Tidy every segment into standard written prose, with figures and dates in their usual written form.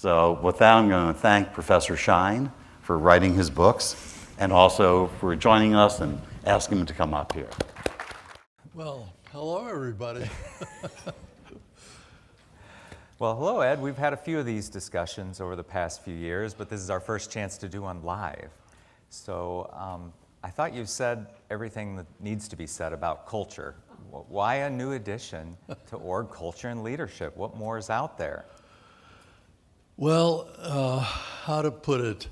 So with that, I'm going to thank Professor Schein for writing his books and also for joining us and asking him to come up here. Well, hello, everybody. Well, hello, Ed. We've had a few of these discussions over the past few years, but this is our first chance to do one live. So I thought you said everything that needs to be said about culture. Why a new addition to org culture and leadership? What more is out there? Well, how to put it?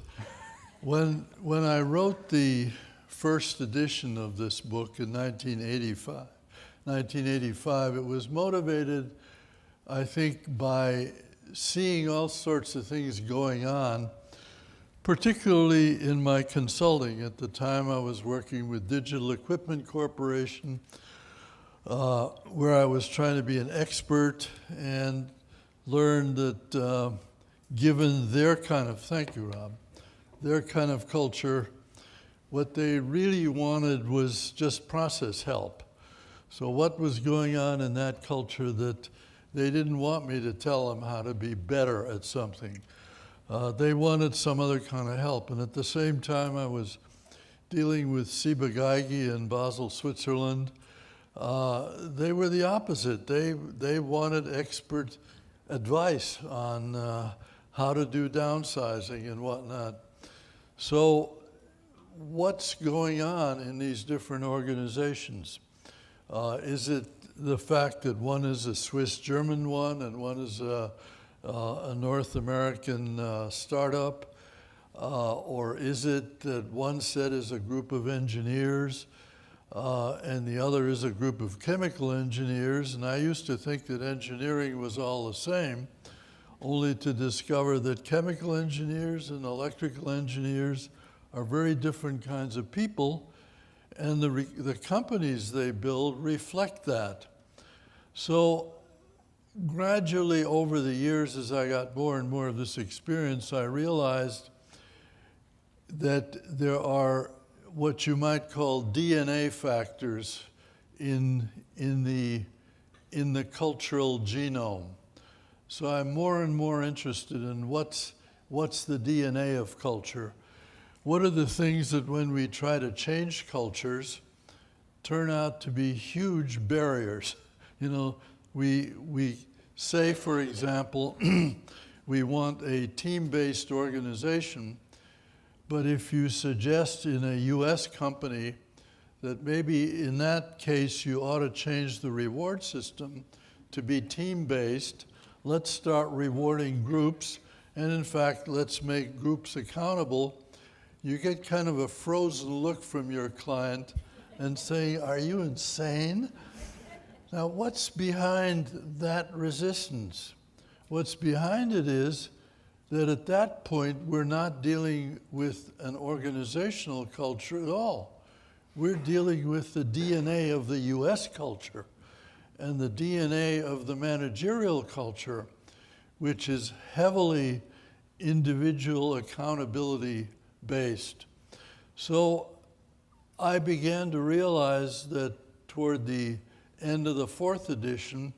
When I wrote the first edition of this book in 1985, it was motivated, I think, by seeing all sorts of things going on, particularly in my consulting. At the time, I was working with Digital Equipment Corporation, where I was trying to be an expert and learned that given their kind of, thank you, Rob, their kind of culture, what they really wanted was just process help. So what was going on in that culture that they didn't want me to tell them how to be better at something? They wanted some other kind of help. And at the same time, I was dealing with Ciba Geigy in Basel, Switzerland. They were the opposite. They wanted expert advice on how to do downsizing and whatnot. So what's going on in these different organizations? Is it the fact that one is a Swiss-German one and one is a North American startup? Or is it that one set is a group of engineers and the other is a group of chemical engineers? And I used to think that engineering was all the same, only to discover that chemical engineers and electrical engineers are very different kinds of people, and the companies they build reflect that. So gradually over the years, as I got more and more of this experience, I realized that there are what you might call DNA factors in the cultural genome. So I'm more and more interested in what's the DNA of culture. What are the things that when we try to change cultures turn out to be huge barriers? You know, we say, for example, we want a team-based organization, but if you suggest in a US company that maybe in that case you ought to change the reward system to be team-based, let's start rewarding groups, and in fact, let's make groups accountable, you get kind of a frozen look from your client and saying, are you insane? Now, what's behind that resistance? What's behind it is that at that point, we're not dealing with an organizational culture at all. We're dealing with the DNA of the US culture and the DNA of the managerial culture, which is heavily individual accountability based. So I began to realize that toward the end of the fourth edition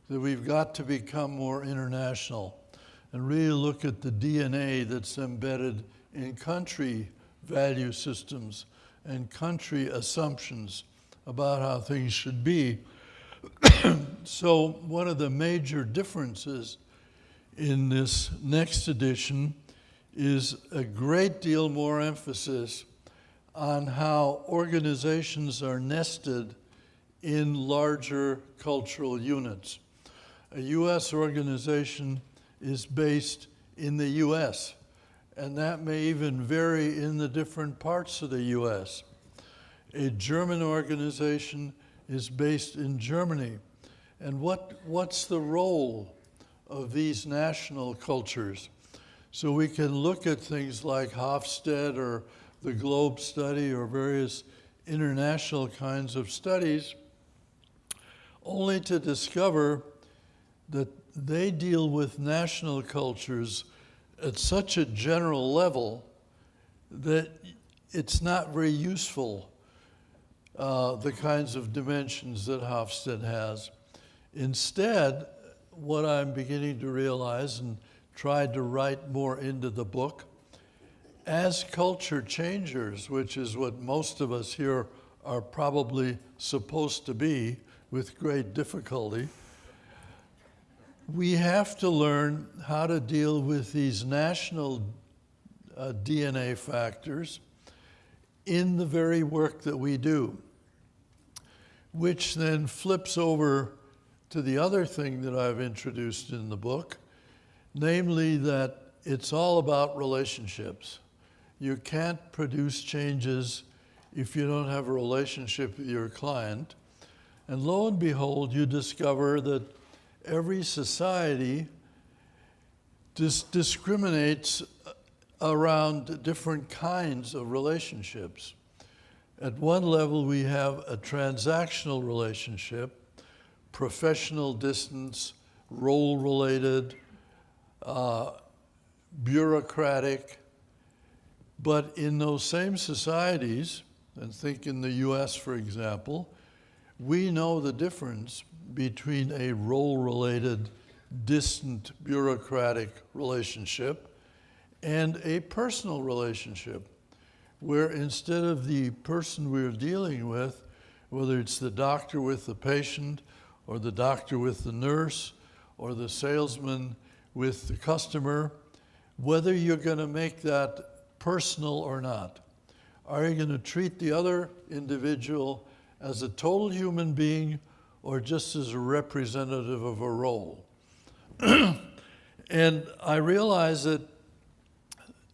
that we've got to become more international and really look at the DNA that's embedded in country value systems and country assumptions about how things should be. So one of the major differences in this next edition is a great deal more emphasis on how organizations are nested in larger cultural units. A US organization is based in the US, and that may even vary in the different parts of the US. A German organization is based in Germany. And what's the role of these national cultures? So we can look at things like Hofstede or the Globe study or various international kinds of studies, only to discover that they deal with national cultures at such a general level that it's not very useful, the kinds of dimensions that Hofstede has. Instead, what I'm beginning to realize and tried to write more into the book. As culture changers, which is what most of us here are probably supposed to be with great difficulty, we have to learn how to deal with these national DNA factors in the very work that we do, which then flips over to the other thing that I've introduced in the book, namely that it's all about relationships. You can't produce changes if you don't have a relationship with your client. And lo and behold, you discover that every society discriminates around different kinds of relationships. At one level, we have a transactional relationship, professional distance, role-related, bureaucratic. But in those same societies, and think in the US, for example, we know the difference between a role-related, distant, bureaucratic relationship and a personal relationship, where instead of the person we're dealing with, whether it's the doctor with the patient, or the doctor with the nurse, or the salesman with the customer, whether you're going to make that personal or not. Are you going to treat the other individual as a total human being or just as a representative of a role? And I realize that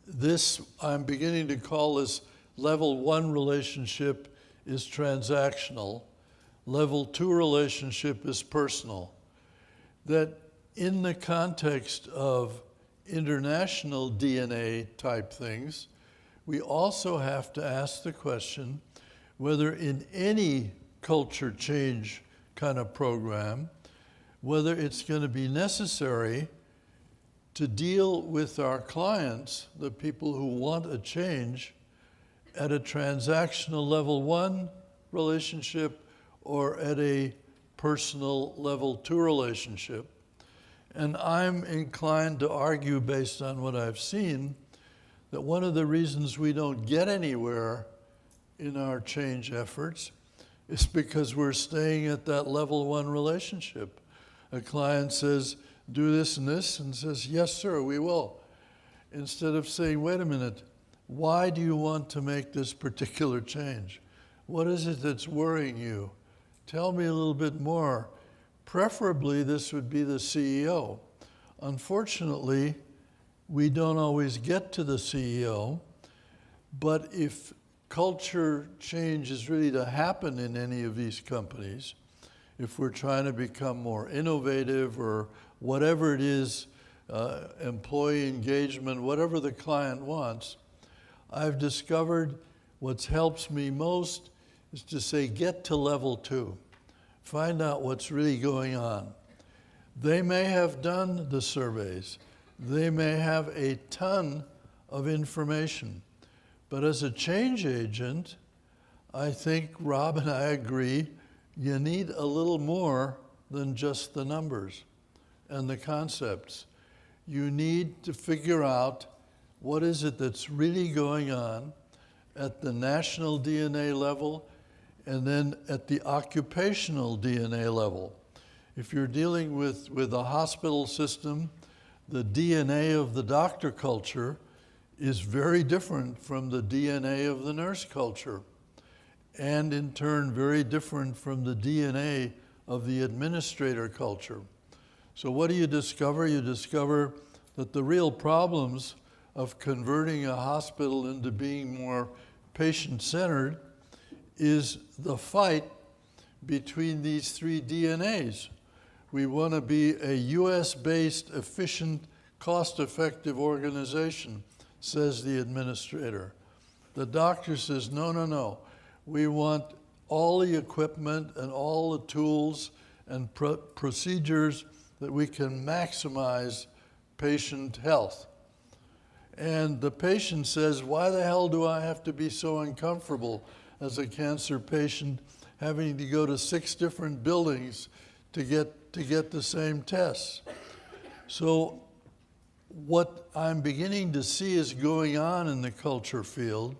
this, I'm beginning to call this level 1 relationship is transactional. Level 2 relationship is personal. That in the context of international DNA type things, we also have to ask the question whether in any culture change kind of program, whether it's going to be necessary to deal with our clients, the people who want a change, at a transactional level 1 relationship or at a personal level 2 relationship. And I'm inclined to argue, based on what I've seen, that one of the reasons we don't get anywhere in our change efforts is because we're staying at that level 1 relationship. A client says, do this and this, and says, yes, sir, we will. Instead of saying, wait a minute, why do you want to make this particular change? What is it that's worrying you? Tell me a little bit more. Preferably, this would be the CEO. Unfortunately, we don't always get to the CEO, but if culture change is really to happen in any of these companies, if we're trying to become more innovative or whatever it is, employee engagement, whatever the client wants, I've discovered what helps me most is to say, get to level 2. Find out what's really going on. They may have done the surveys. They may have a ton of information. But as a change agent, I think Rob and I agree, you need a little more than just the numbers and the concepts. You need to figure out what is it that's really going on at the national DNA level and then at the occupational DNA level. If you're dealing with a hospital system, the DNA of the doctor culture is very different from the DNA of the nurse culture, and in turn very different from the DNA of the administrator culture. So what do you discover? You discover that the real problems of converting a hospital into being more patient-centered is the fight between these 3 DNAs. We want to be a US-based, efficient, cost-effective organization, says the administrator. The doctor says, no, no, no. We want all the equipment and all the tools and procedures that we can maximize patient health. And the patient says, why the hell do I have to be so uncomfortable as a cancer patient having to go to 6 different buildings to get the same tests? So what I'm beginning to see is going on in the culture field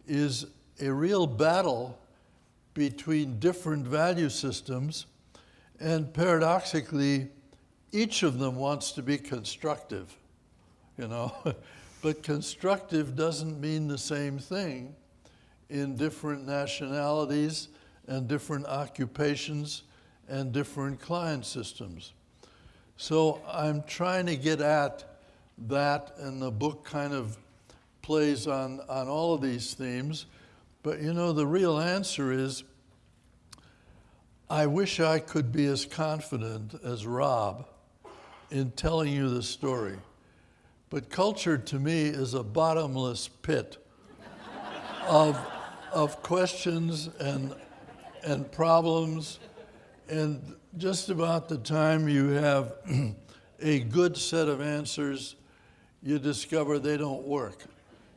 is a real battle between different value systems, and paradoxically, each of them wants to be constructive, you know. But constructive doesn't mean the same thing in different nationalities and different occupations and different client systems. So I'm trying to get at that, and the book kind of plays on all of these themes. But you know, the real answer is, I wish I could be as confident as Rob in telling you the story. But culture to me is a bottomless pit of questions and problems. And just about the time you have a good set of answers, you discover they don't work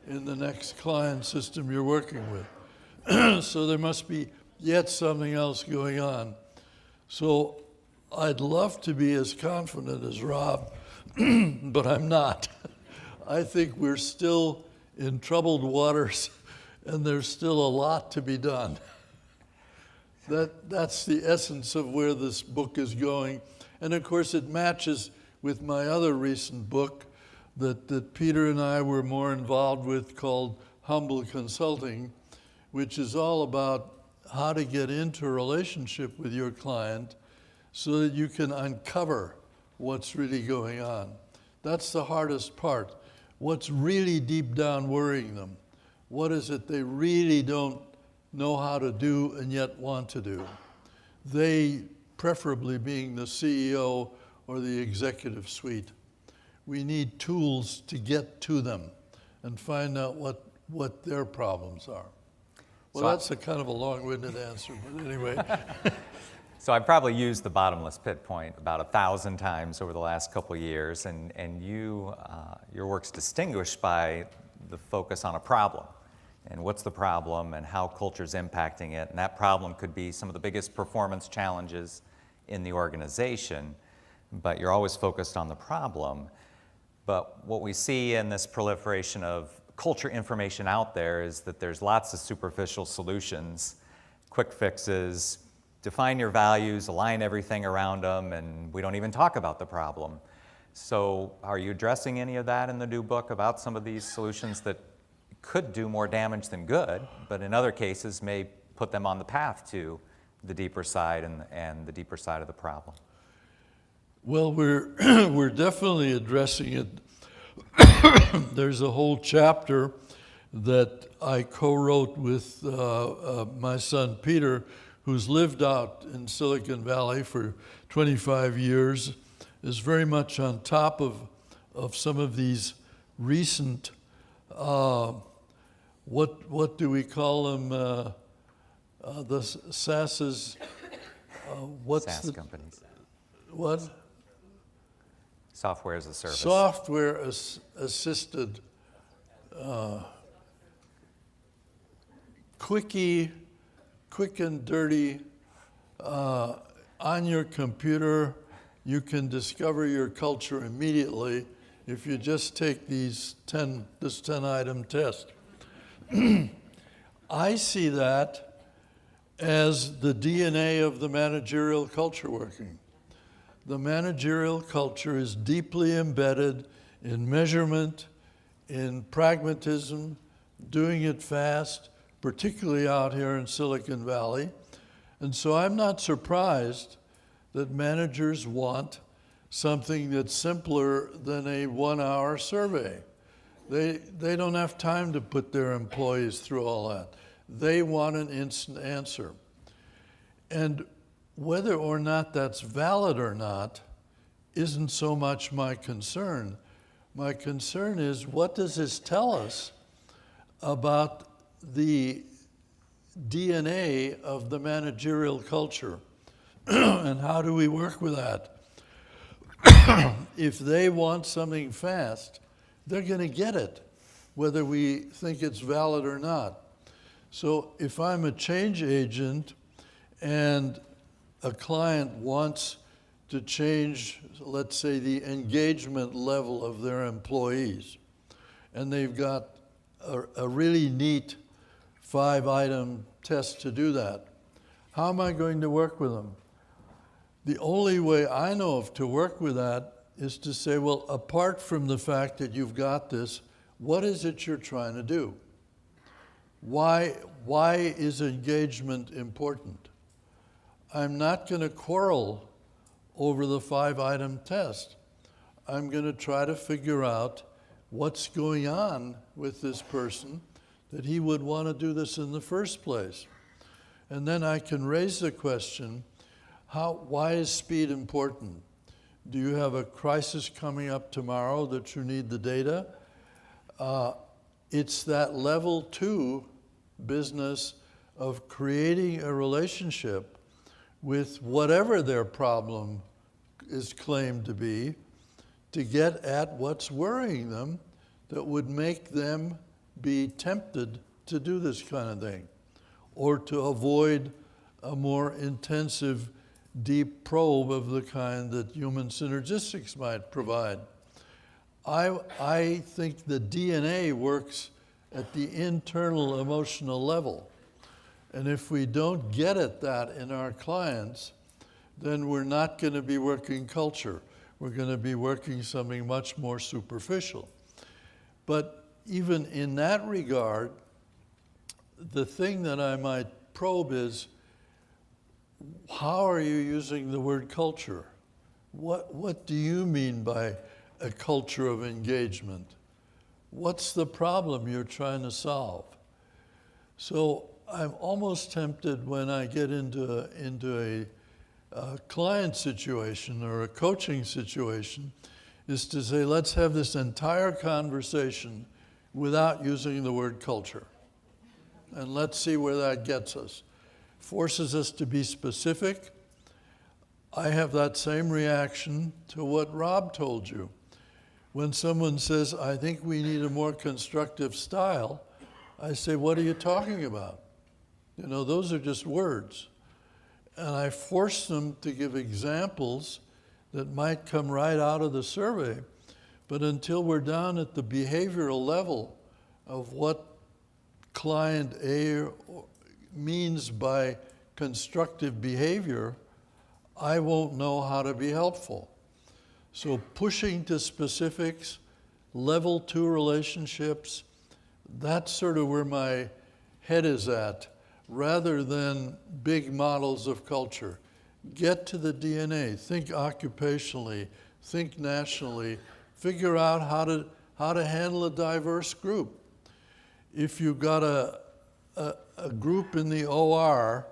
in the next client system you're working with. So there must be yet something else going on. So I'd love to be as confident as Rob, but I'm not. I think we're still in troubled waters, and there's still a lot to be done. That's the essence of where this book is going. And of course, it matches with my other recent book that Peter and I were more involved with, called Humble Consulting, which is all about how to get into a relationship with your client so that you can uncover what's really going on. That's the hardest part. What's really deep down worrying them? What is it they really don't know how to do and yet want to do? They, preferably being the CEO or the executive suite. We need tools to get to them and find out what their problems are. Well, So that's a kind of a long-winded answer, but anyway. So I've probably used the bottomless pit point about 1,000 times over the last couple of years, and you, your work's distinguished by the focus on a problem. And what's the problem and how culture's impacting it. And that problem could be some of the biggest performance challenges in the organization, but you're always focused on the problem. But what we see in this proliferation of culture information out there is that there's lots of superficial solutions, quick fixes, define your values, align everything around them, and we don't even talk about the problem. So are you addressing any of that in the new book about some of these solutions that could do more damage than good, but in other cases may put them on the path to the deeper side and the deeper side of the problem? Well, we're definitely addressing it. There's a whole chapter that I co-wrote with my son Peter, who's lived out in Silicon Valley for 25 years, is very much on top of some of these recent, what do we call them, the SaaS's, SaaS companies. What? Software as a service. Software assisted, quick and dirty, on your computer. You can discover your culture immediately if you just take this 10-item test. I see that as the DNA of the managerial culture working. The managerial culture is deeply embedded in measurement, in pragmatism, doing it fast, particularly out here in Silicon Valley. And so I'm not surprised that managers want something that's simpler than a 1-hour survey. They don't have time to put their employees through all that. They want an instant answer. And whether or not that's valid or not isn't so much my concern. My concern is, what does this tell us about the DNA of the managerial culture? And how do we work with that? If they want something fast, they're going to get it, whether we think it's valid or not. So if I'm a change agent and a client wants to change, let's say, the engagement level of their employees. And they've got a really neat 5-item test to do that. How am I going to work with them? The only way I know of to work with that is to say, well, apart from the fact that you've got this, what is it you're trying to do? Why is engagement important? I'm not going to quarrel over the 5-item test. I'm going to try to figure out what's going on with this person that he would want to do this in the first place. And then I can raise the question, why is speed important? Do you have a crisis coming up tomorrow that you need the data? It's that level 2 business of creating a relationship with whatever their problem is claimed to be, to get at what's worrying them that would make them be tempted to do this kind of thing, or to avoid a more intensive, deep probe of the kind that human synergistics might provide. I think the DNA works at the internal emotional level. And if we don't get at that in our clients, then we're not going to be working culture. We're going to be working something much more superficial. But even in that regard, the thing that I might probe is, how are you using the word culture? What do you mean by a culture of engagement? What's the problem you're trying to solve? So I'm almost tempted when I get into a client situation or a coaching situation is to say, let's have this entire conversation without using the word culture. And let's see where that gets us. Forces us to be specific. I have that same reaction to what Rob told you. When someone says, I think we need a more constructive style, I say, what are you talking about? You know, those are just words. And I force them to give examples that might come right out of the survey. But until we're down at the behavioral level of what client A means by constructive behavior, I won't know how to be helpful. So pushing to specifics, level 2 relationships, that's sort of where my head is at, rather than big models of culture. Get to the DNA, think occupationally, think nationally, figure out how to handle a diverse group. If you've got a group in the OR,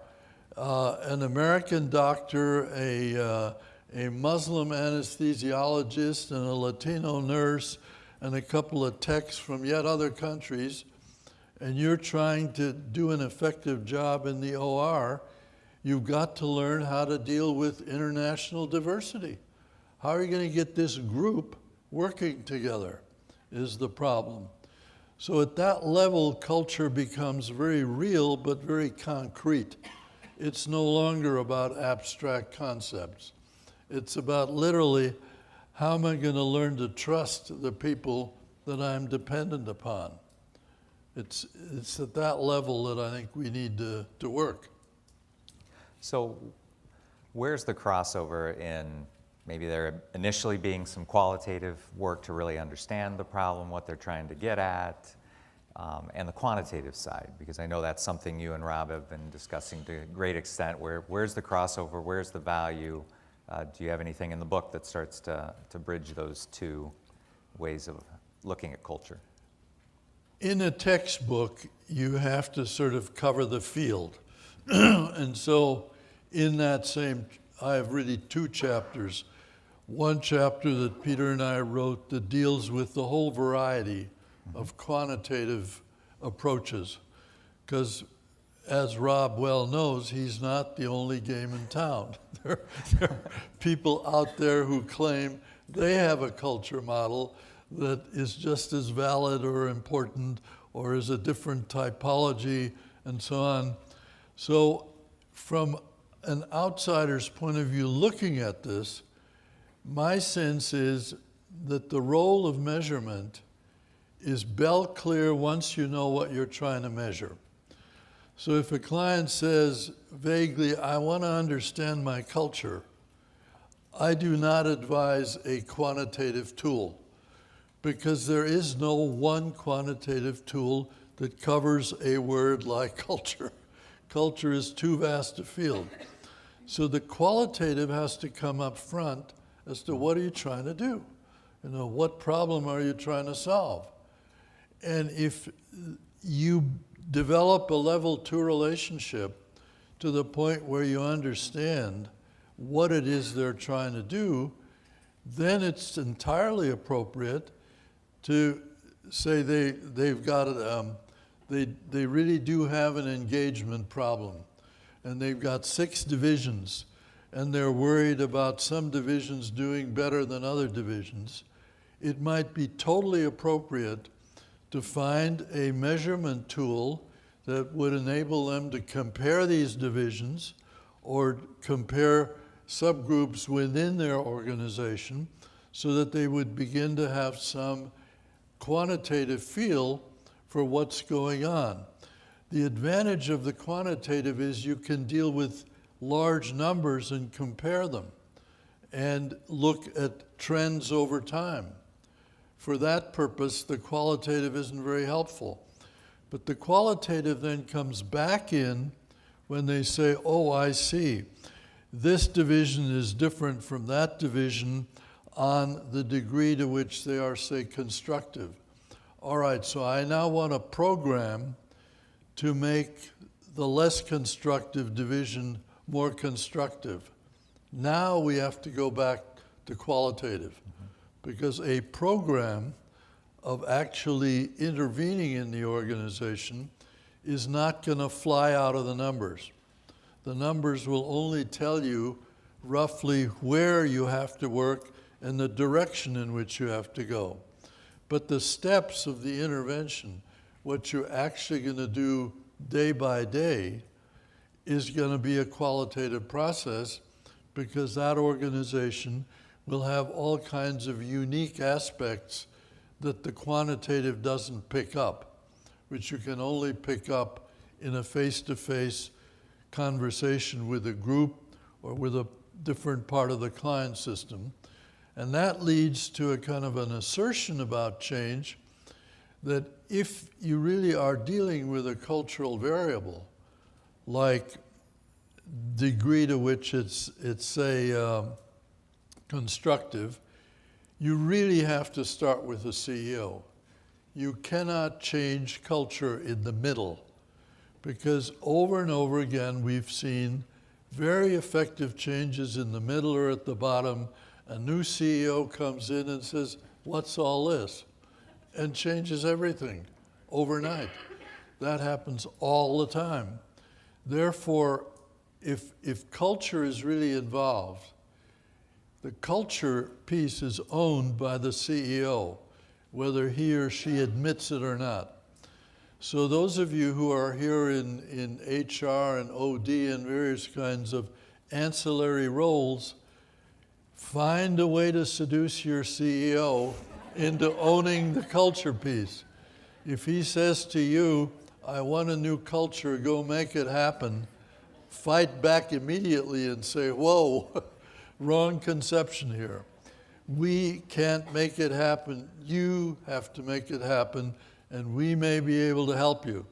an American doctor, a Muslim anesthesiologist, and a Latino nurse, and a couple of techs from yet other countries, and you're trying to do an effective job in the OR, you've got to learn how to deal with international diversity. How are you going to get this group working together is the problem. So at that level, culture becomes very real, but very concrete. It's no longer about abstract concepts. It's about literally, how am I going to learn to trust the people that I'm dependent upon? It's at that level that I think we need to work. So where's the crossover in maybe there initially being some qualitative work to really understand the problem, what they're trying to get at, and the quantitative side? Because I know that's something you and Rob have been discussing to a great extent. Where's the crossover? Where's the value? Do you have anything in the book that starts to bridge those two ways of looking at culture? In a textbook, you have to sort of cover the field. And so in that same, I have really 2 chapters. One chapter that Peter and I wrote that deals with the whole variety of quantitative approaches. Because as Rob well knows, he's not the only game in town. There are people out there who claim they have a culture model that is just as valid or important or is a different typology and so on. So from an outsider's point of view looking at this, My sense is that the role of measurement is bell clear once you know what you're trying to measure. So if a client says vaguely, I want to understand my culture, I do not advise a quantitative tool, because there is no one quantitative tool that covers a word like culture. Culture is too vast a field. So the qualitative has to come up front as to what are you trying to do? You know, what problem are you trying to solve? And if you develop a level 2 relationship to the point where you understand what it is they're trying to do, then it's entirely appropriate to say they've got they really do have an engagement problem, and they've got 6 divisions, and they're worried about some divisions doing better than other divisions. It might be totally appropriate to find a measurement tool that would enable them to compare these divisions or compare subgroups within their organization so that they would begin to have some quantitative feel for what's going on. The advantage of the quantitative is you can deal with large numbers and compare them and look at trends over time. For that purpose, the qualitative isn't very helpful. But the qualitative then comes back in when they say, oh, I see. This division is different from that division on the degree to which they are, say, constructive. All right, so I now want a program to make the less constructive division more constructive. Now we have to go back to qualitative, because a program of actually intervening in the organization is not going to fly out of the numbers. The numbers will only tell you roughly where you have to work and the direction in which you have to go. But the steps of the intervention, what you're actually going to do day by day, is going to be a qualitative process, because that organization will have all kinds of unique aspects that the quantitative doesn't pick up, which you can only pick up in a face-to-face conversation with a group or with a different part of the client system. And that leads to a kind of an assertion about change that if you really are dealing with a cultural variable, like degree to which it's say, constructive, you really have to start with the CEO. You cannot change culture in the middle, because over and over again we've seen very effective changes in the middle or at the bottom. A new CEO comes in and says, what's all this? And changes everything overnight. That happens all the time. Therefore, if culture is really involved, the culture piece is owned by the CEO, whether he or she admits it or not. So those of you who are here in HR and OD and various kinds of ancillary roles, find a way to seduce your CEO into owning the culture piece. If he says to you, I want a new culture, go make it happen, fight back immediately and say, whoa, wrong conception here. We can't make it happen. You have to make it happen, and we may be able to help you.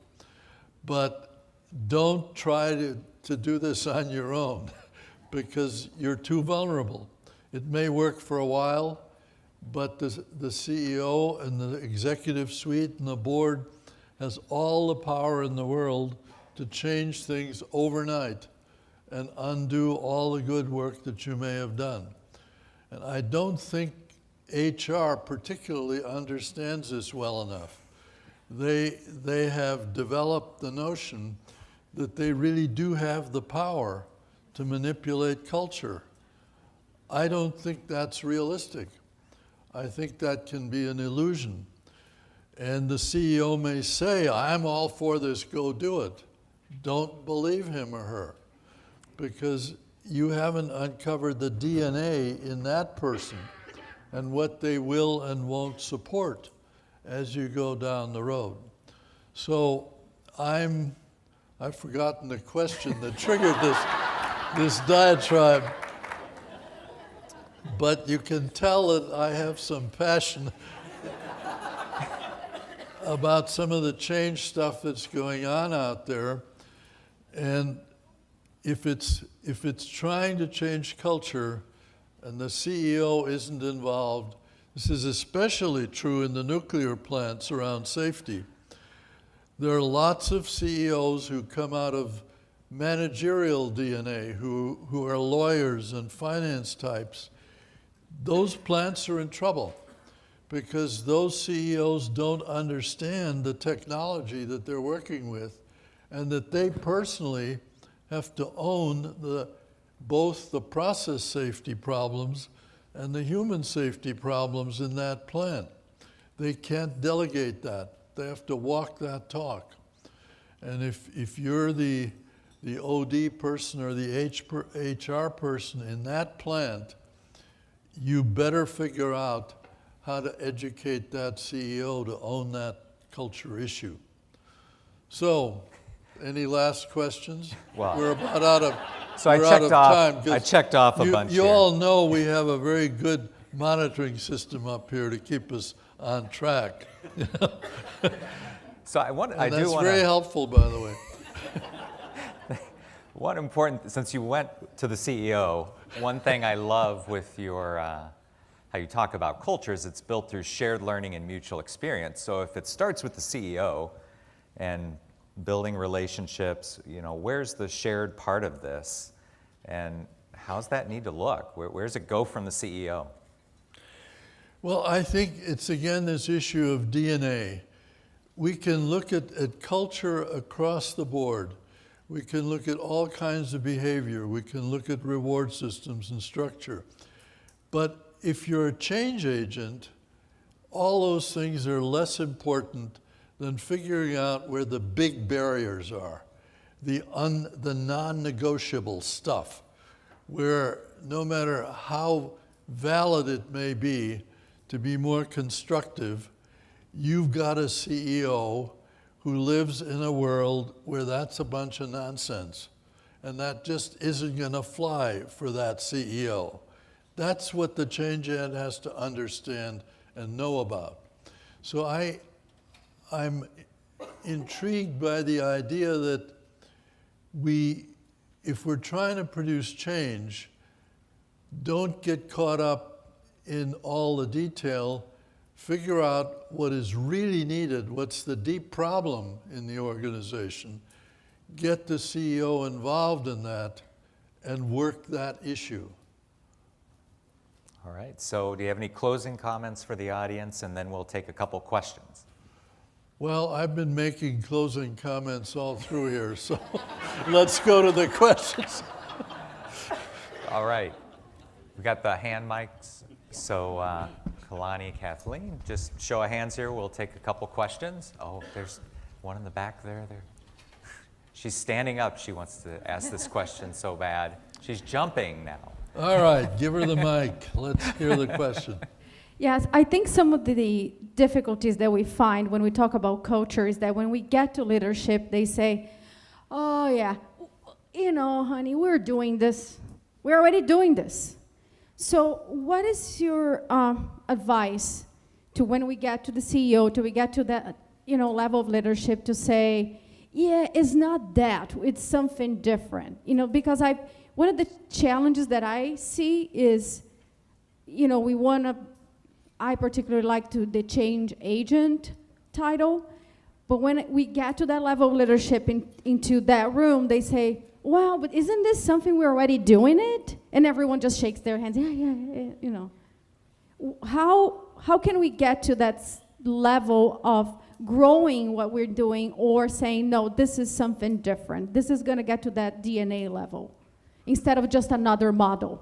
But don't try to do this on your own, because you're too vulnerable. It may work for a while, but the CEO and the executive suite and the board has all the power in the world to change things overnight and undo all the good work that you may have done. And I don't think HR particularly understands this well enough. They have developed the notion that they really do have the power to manipulate culture. I don't think that's realistic. I think that can be an illusion. And the CEO may say, I'm all for this, go do it. Don't believe him or her, because you haven't uncovered the DNA in that person and what they will and won't support as you go down the road. So I've forgotten the question that triggered this diatribe, but you can tell that I have some passion about some of the change stuff that's going on out there. And if it's trying to change culture and the CEO isn't involved, this is especially true in the nuclear plants around safety. There are lots of CEOs who come out of managerial DNA, who are lawyers and finance types. Those plants are in trouble because those CEOs don't understand the technology that they're working with, and that they personally have to own both the process safety problems and the human safety problems in that plant. They can't delegate that. They have to walk that talk. And if you're the OD person or the HR person in that plant, you better figure out how to educate that CEO to own that culture issue. So, any last questions? Well, we're about out of so I checked off a bunch You here. all know we have a very good monitoring system up here to keep us on track. So That's very helpful, by the way. One important, since you went to the CEO, one thing I love with your, how you talk about culture is it's built through shared learning and mutual experience. So if it starts with the CEO and building relationships, where's the shared part of this? And how's that need to look? Where does it go from the CEO? Well, I think it's, again, this issue of DNA. We can look at culture across the board. We can look at all kinds of behavior. We can look at reward systems and structure. But if you're a change agent, all those things are less important than figuring out where the big barriers are, the non-negotiable stuff, where no matter how valid it may be to be more constructive, you've got a CEO who lives in a world where that's a bunch of nonsense, and that just isn't going to fly for that CEO. That's what the change agent has to understand and know about. So I'm intrigued by the idea that if we're trying to produce change, don't get caught up in all the detail. Figure out what is really needed, what's the deep problem in the organization, get the CEO involved in that, and work that issue. All right, so do you have any closing comments for the audience, and then we'll take a couple questions. Well, I've been making closing comments all through here, so let's go to the questions. All right, we got the hand mics, so Kalani, Kathleen, just show of hands here. We'll take a couple questions. Oh, there's one in the back there. She's standing up. She wants to ask this question so bad. She's jumping now. All right, give her the mic. Let's hear the question. Yes, I think some of the difficulties that we find when we talk about culture is that when we get to leadership, they say, oh yeah, honey, we're doing this. We're already doing this. So what is your advice to when we get to the CEO, to we get to that level of leadership to say, yeah, it's not that, it's something different. Because one of the challenges that I see is, I particularly like the change agent title, but when we get to that level of leadership into that room, they say, wow, but isn't this something we're already doing it? And everyone just shakes their hands, yeah. How can we get to that level of growing what we're doing or saying, no, this is something different. This is going to get to that DNA level instead of just another model.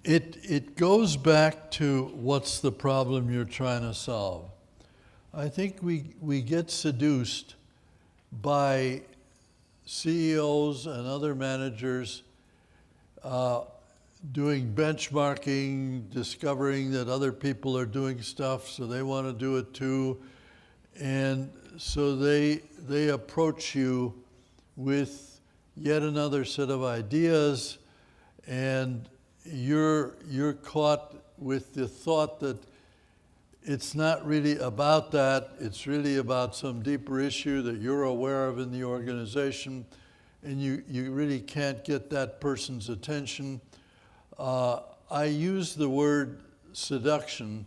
It goes back to what's the problem you're trying to solve. I think we get seduced by CEOs and other managers doing benchmarking, discovering that other people are doing stuff, so they want to do it too. And so they approach you with yet another set of ideas, and you're caught with the thought that it's not really about that, it's really about some deeper issue that you're aware of in the organization, and you really can't get that person's attention. I use the word seduction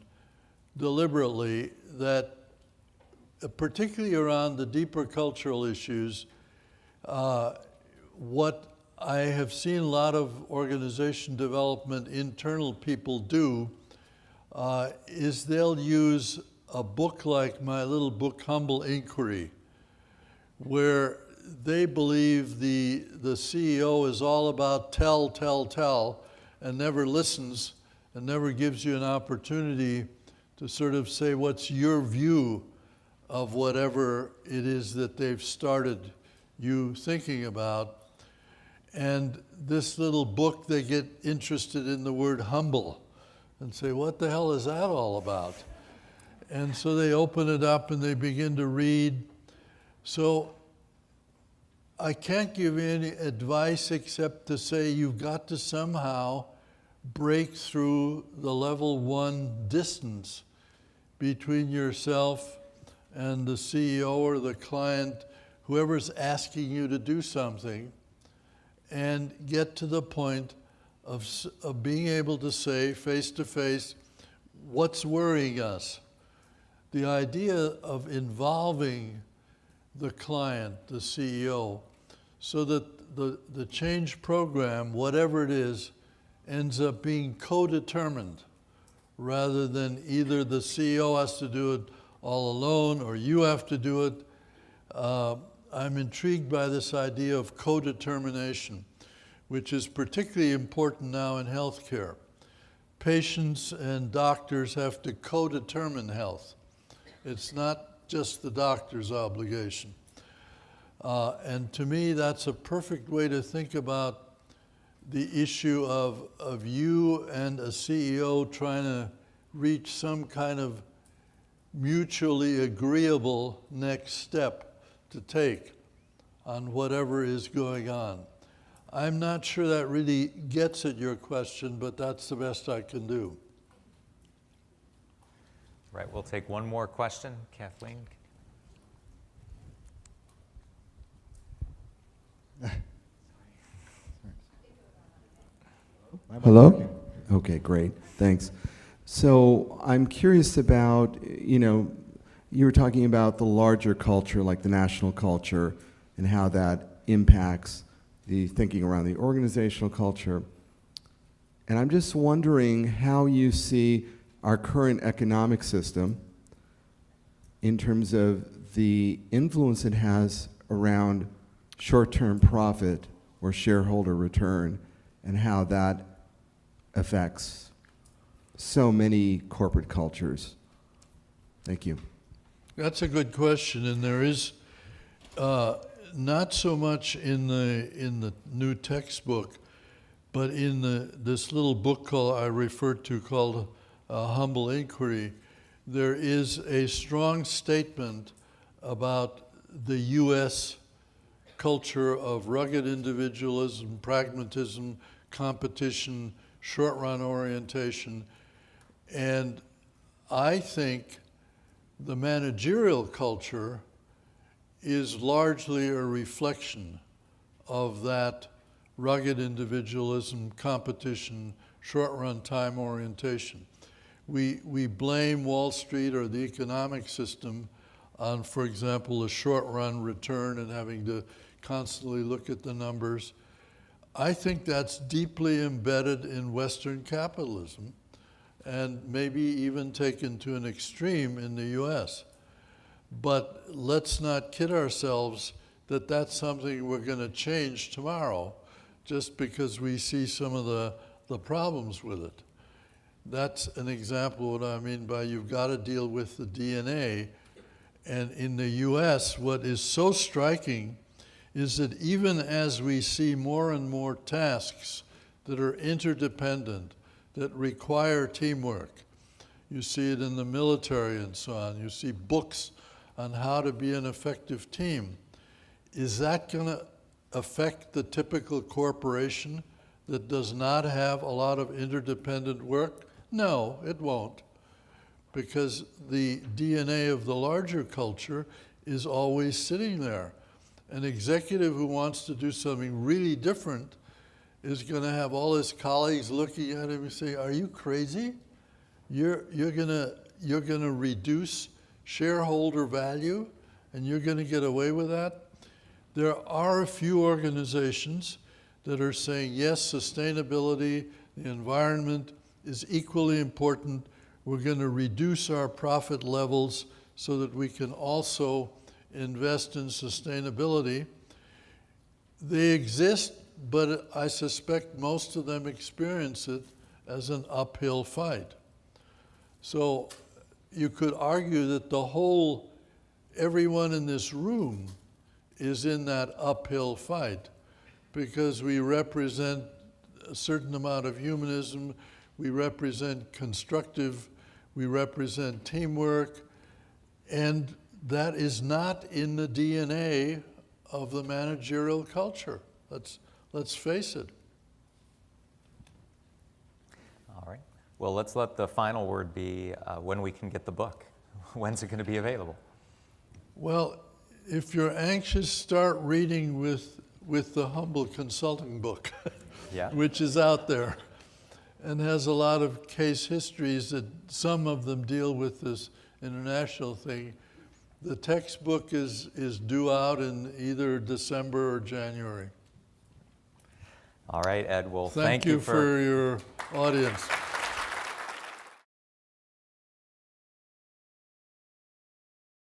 deliberately, that particularly around the deeper cultural issues, what I have seen a lot of organization development internal people do is they'll use a book like my little book, Humble Inquiry, where they believe the CEO is all about tell, and never listens and never gives you an opportunity to sort of say, what's your view of whatever it is that they've started you thinking about. And this little book, they get interested in the word humble and say, what the hell is that all about? And so they open it up and they begin to read. So I can't give you any advice except to say you've got to somehow break through the level 1 distance between yourself and the CEO or the client, whoever's asking you to do something, and get to the point of being able to say face to face, what's worrying us? The idea of involving the client, the CEO, so that the change program, whatever it is, ends up being co-determined rather than either the CEO has to do it all alone or you have to do it. I'm intrigued by this idea of co-determination, which is particularly important now in healthcare. Patients and doctors have to co-determine health. It's not just the doctor's obligation. And to me, that's a perfect way to think about the issue of you and a CEO trying to reach some kind of mutually agreeable next step to take on whatever is going on. I'm not sure that really gets at your question, but that's the best I can do. Right, we'll take one more question. Kathleen? Hello? Okay, great. Thanks. So I'm curious about, you were talking about the larger culture, like the national culture, and how that impacts the thinking around the organizational culture. And I'm just wondering how you see our current economic system in terms of the influence it has around short-term profit or shareholder return, and how that affects so many corporate cultures. Thank you. That's a good question, and there is not so much in the new textbook, but in this little book I referred to called Humble Inquiry, there is a strong statement about the U.S. culture of rugged individualism, pragmatism, competition, short-run orientation. And I think the managerial culture is largely a reflection of that rugged individualism, competition, short-run time orientation. We blame Wall Street or the economic system on, for example, a short-run return and having to constantly look at the numbers. I think that's deeply embedded in Western capitalism and maybe even taken to an extreme in the US. But let's not kid ourselves that that's something we're going to change tomorrow just because we see some of the problems with it. That's an example of what I mean by you've got to deal with the DNA. And in the US, what is so striking is that even as we see more and more tasks that are interdependent, that require teamwork, you see it in the military and so on, you see books on how to be an effective team, is that going to affect the typical corporation that does not have a lot of interdependent work? No, it won't, because the DNA of the larger culture is always sitting there. An executive who wants to do something really different is going to have all his colleagues looking at him and say, "Are you crazy? You're going to reduce shareholder value, and you're going to get away with that?" There are a few organizations that are saying, yes, sustainability, the environment is equally important. We're going to reduce our profit levels so that we can also invest in sustainability. They exist, but I suspect most of them experience it as an uphill fight. So you could argue that everyone in this room is in that uphill fight, because we represent a certain amount of humanism, we represent we represent teamwork, and that is not in the DNA of the managerial culture. Let's face it. All right. Well, let's let the final word be when we can get the book. When's it going to be available? Well, if you're anxious, start reading with the Humble Consulting book, Yeah. which is out there and has a lot of case histories that some of them deal with this international thing. The textbook is due out in either December or January. All right, Ed. Well, Thank you for your audience.